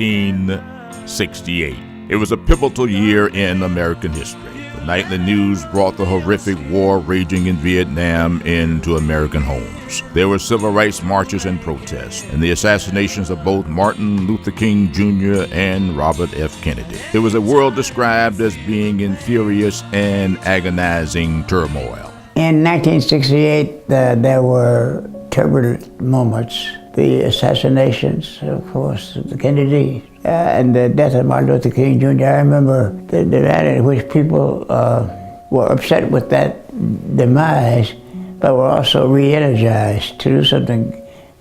1968. It was a pivotal year in American history. The nightly news brought the horrific war raging in Vietnam into American homes. There were civil rights marches and protests, and the assassinations of both Martin Luther King Jr. and Robert F. Kennedy. It was a world described as being in furious and agonizing turmoil. In 1968, there were turbulent moments. The assassinations, of course, of the Kennedy, and the death of Martin Luther King Jr. I remember the manner in which people were upset with that demise, but were also re-energized to do something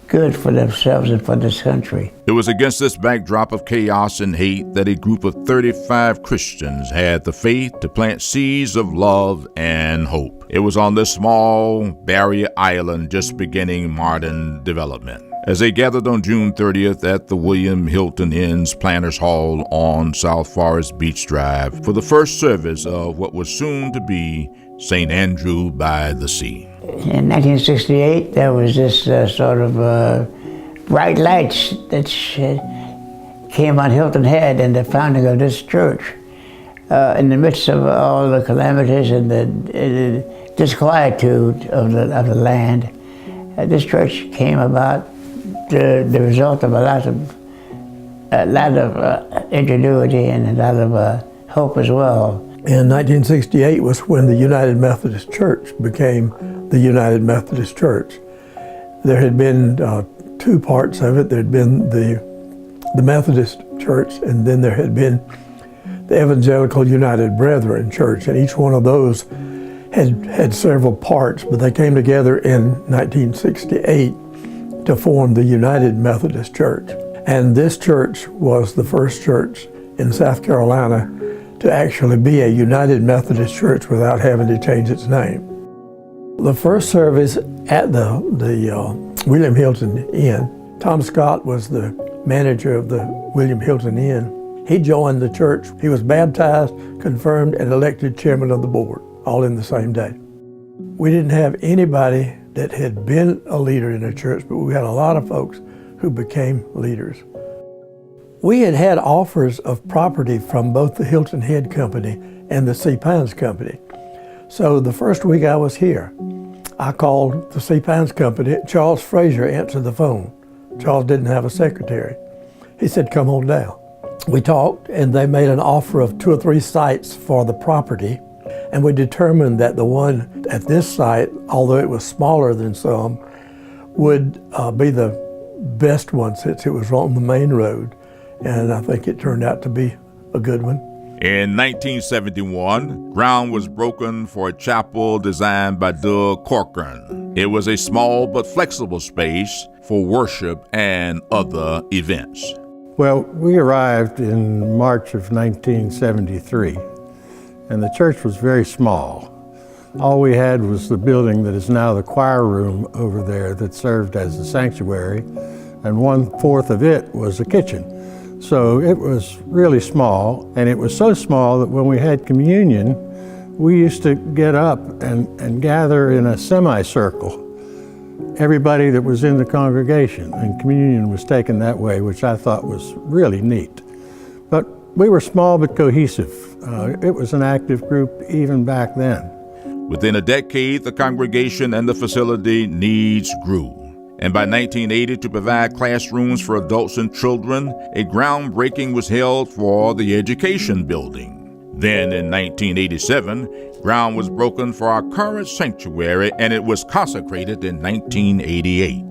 good for themselves and for this country. It was against this backdrop of chaos and hate that a group of 35 Christians had the faith to plant seeds of love and hope. It was on this small barrier island just beginning modern development. As they gathered on June 30th at the William Hilton Inn's Planters Hall on South Forest Beach Drive for the first service of what was soon to be St. Andrew by the Sea. In 1968, there was this sort of bright lights that came on Hilton Head and the founding of this church. In the midst of all the calamities and the disquietude of the land, this church came about the result of a lot of ingenuity and a lot of hope as well. In 1968 was when the United Methodist Church became the United Methodist Church. There had been two parts of it. There had been the Methodist Church, and then there had been the Evangelical United Brethren Church, and each one of those had several parts, but they came together in 1968 to form the United Methodist Church. And this church was the first church in South Carolina to actually be a United Methodist Church without having to change its name. The first service at the William Hilton Inn, Tom Scott was the manager of the William Hilton Inn. He joined the church. He was baptized, confirmed, and elected chairman of the board, all in the same day. We didn't have anybody that had been a leader in the church, but we had a lot of folks who became leaders. We had had offers of property from both the Hilton Head Company and the Sea Pines Company. So the first week I was here, I called the Sea Pines Company. Charles Frazier answered the phone. Charles didn't have a secretary. He said, "Come on down." We talked, and they made an offer of 2 or 3 sites for the property. And we determined that the one at this site, although it was smaller than some, would be the best one since it was on the main road. And I think it turned out to be a good one. In 1971, ground was broken for a chapel designed by Doug Corcoran. It was a small but flexible space for worship and other events. Well, we arrived in March of 1973. And the church was very small. All we had was the building that is now the choir room over there that served as a sanctuary, and 1/4 of it was a kitchen. So it was really small, and it was so small that when we had communion, we used to get up and gather in a semicircle, everybody that was in the congregation, and communion was taken that way, which I thought was really neat. But we were small but cohesive. It was an active group even back then. Within a decade, the congregation and the facility needs grew. And by 1980, to provide classrooms for adults and children, a groundbreaking was held for the education building. Then in 1987, ground was broken for our current sanctuary, and it was consecrated in 1988.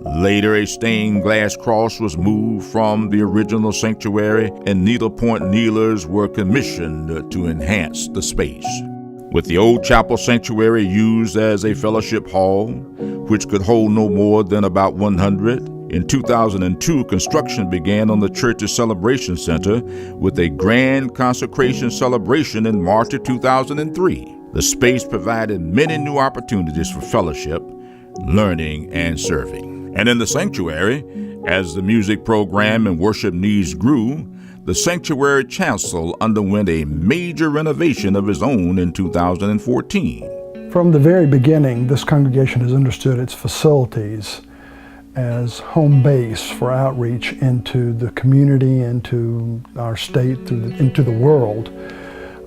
Later, a stained glass cross was moved from the original sanctuary, and needlepoint kneelers were commissioned to enhance the space. With the old chapel sanctuary used as a fellowship hall, which could hold no more than about 100, in 2002, construction began on the church's celebration center with a grand consecration celebration in March of 2003. The space provided many new opportunities for fellowship, learning, and serving. And in the sanctuary, as the music program and worship needs grew, the sanctuary chancel underwent a major renovation of its own in 2014. From the very beginning, this congregation has understood its facilities as home base for outreach into the community, into our state, into the world.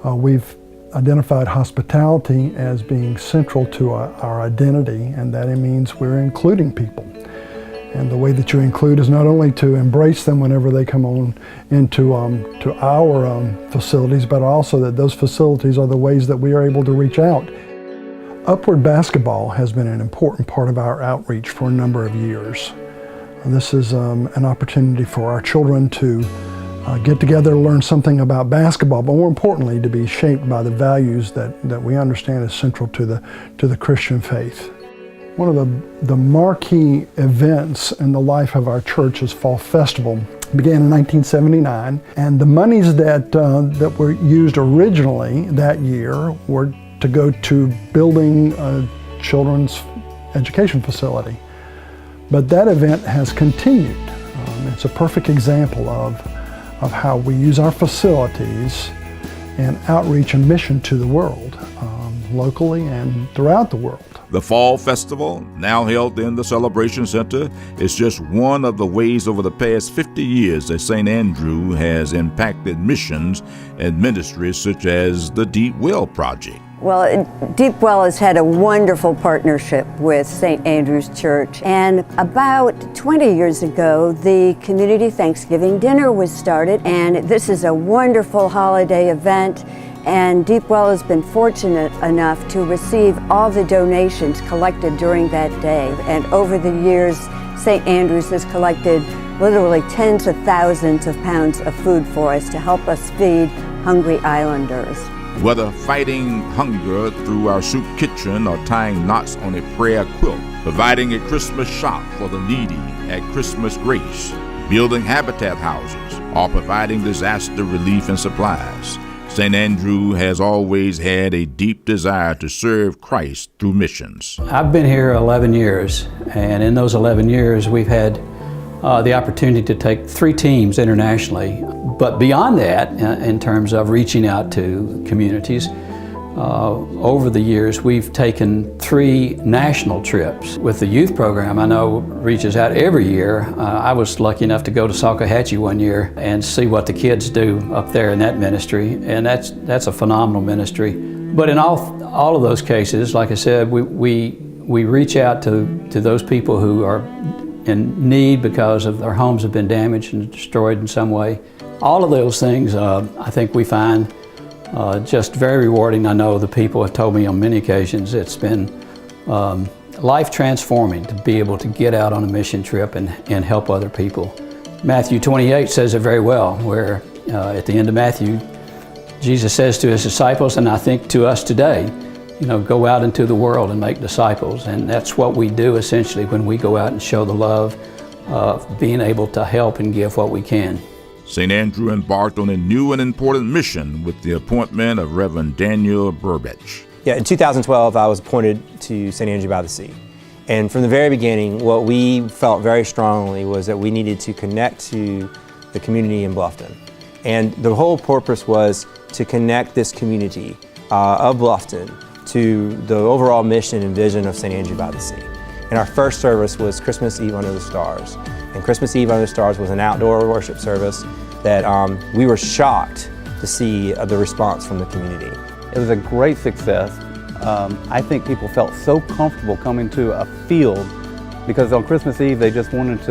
We've identified hospitality as being central to our identity, and that it means we're including people. And the way that you include is not only to embrace them whenever they come on into to our facilities, but also that those facilities are the ways that we are able to reach out. Upward Basketball has been an important part of our outreach for a number of years. This is an opportunity for our children to get together, learn something about basketball, but more importantly, to be shaped by the values that we understand is central to the Christian faith. One of the marquee events in the life of our church is Fall Festival. It began in 1979, and the monies that were used originally that year were to go to building a children's education facility. But that event has continued. It's a perfect example of how we use our facilities in outreach and mission to the world, locally and throughout the world. The Fall Festival, now held in the Celebration Center, is just one of the ways over the past 50 years that St. Andrew has impacted missions and ministries such as the Deep Well Project. Well, Deep Well has had a wonderful partnership with St. Andrew's Church, and about 20 years ago, the Community Thanksgiving Dinner was started, and this is a wonderful holiday event, and Deep Well has been fortunate enough to receive all the donations collected during that day, and over the years, St. Andrew's has collected literally tens of thousands of pounds of food for us to help us feed hungry islanders. Whether fighting hunger through our soup kitchen or tying knots on a prayer quilt, providing a Christmas shop for the needy at Christmas Grace, building habitat houses, or providing disaster relief and supplies, St. Andrew has always had a deep desire to serve Christ through missions. I've been here 11 years, and in those 11 years we've had the opportunity to take 3 teams internationally. But beyond that, in terms of reaching out to communities, over the years we've taken 3 national trips. With the youth program, I know reaches out every year. I was lucky enough to go to Salkehatchie one year and see what the kids do up there in that ministry, and that's a phenomenal ministry. But in all of those cases, like I said, we reach out to those people who are in need because of their homes have been damaged and destroyed in some way. All of those things I think we find just very rewarding. I know the people have told me on many occasions it's been life transforming to be able to get out on a mission trip and help other people. Matthew 28 says it very well, where at the end of Matthew, Jesus says to his disciples, and I think to us today, go out into the world and make disciples. And that's what we do essentially when we go out and show the love of being able to help and give what we can. St. Andrew embarked on a new and important mission with the appointment of Reverend Daniel Burbidge. Yeah, in 2012, I was appointed to St. Andrew by the Sea. And from the very beginning, what we felt very strongly was that we needed to connect to the community in Bluffton. And the whole purpose was to connect this community of Bluffton to the overall mission and vision of St. Andrew by the Sea. And our first service was Christmas Eve Under the Stars. And Christmas Eve Under the Stars was an outdoor worship service that we were shocked to see the response from the community. It was a great success. I think people felt so comfortable coming to a field because on Christmas Eve they just wanted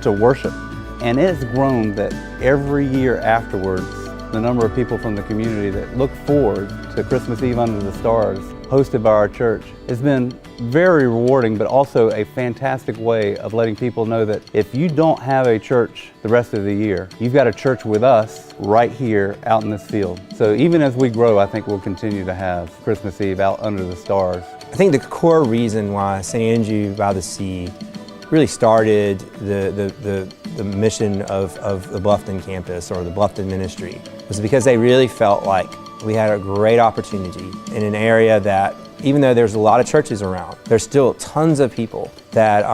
to worship. And it's grown that every year afterwards, the number of people from the community that look forward to Christmas Eve Under the Stars, hosted by our church, has been very rewarding, but also a fantastic way of letting people know that if you don't have a church the rest of the year, you've got a church with us right here out in this field. So even as we grow, I think we'll continue to have Christmas Eve out under the stars. I think the core reason why St. Andrew by the Sea really started the mission of the Bluffton campus or the Bluffton ministry was because they really felt like we had a great opportunity in an area that, even though there's a lot of churches around, there's still tons of people that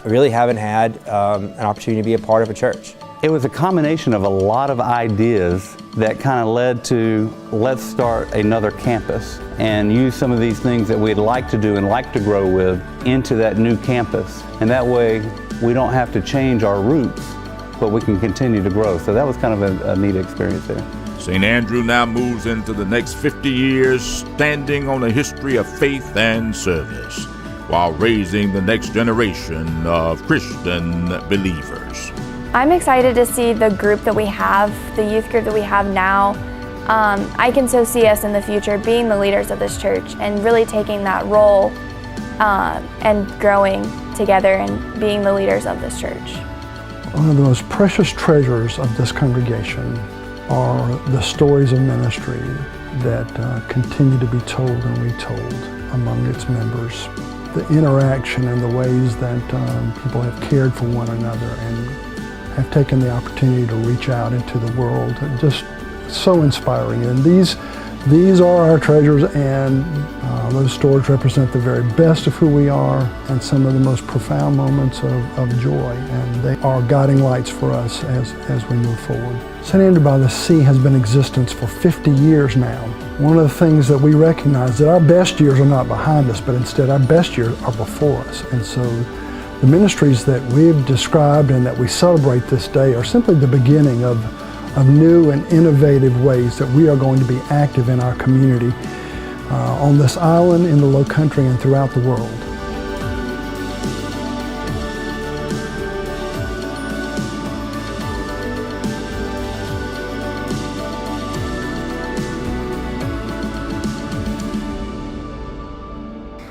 really haven't had an opportunity to be a part of a church. It was a combination of a lot of ideas that kind of led to, let's start another campus and use some of these things that we'd like to do and like to grow with into that new campus. And that way, we don't have to change our roots, but we can continue to grow. So that was kind of a neat experience there. St. Andrew now moves into the next 50 years standing on a history of faith and service while raising the next generation of Christian believers. I'm excited to see the group that we have, the youth group that we have now. I can so see us in the future being the leaders of this church and really taking that role and growing together and being the leaders of this church. One of the most precious treasures of this congregation are the stories of ministry that continue to be told and retold among its members. The interaction and the ways that people have cared for one another and have taken the opportunity to reach out into the world, just so inspiring. And these are our treasures, and those stories represent the very best of who we are and some of the most profound moments of joy, and they are guiding lights for us as we move forward. St. Andrew by the Sea has been in existence for 50 years now. One of the things that we recognize that our best years are not behind us, but instead our best years are before us. And so the ministries that we've described and that we celebrate this day are simply the beginning of new and innovative ways that we are going to be active in our community on this island, in the Low Country, and throughout the world.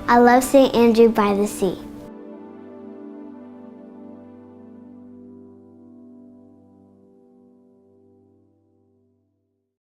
I love St. Andrew by the Sea.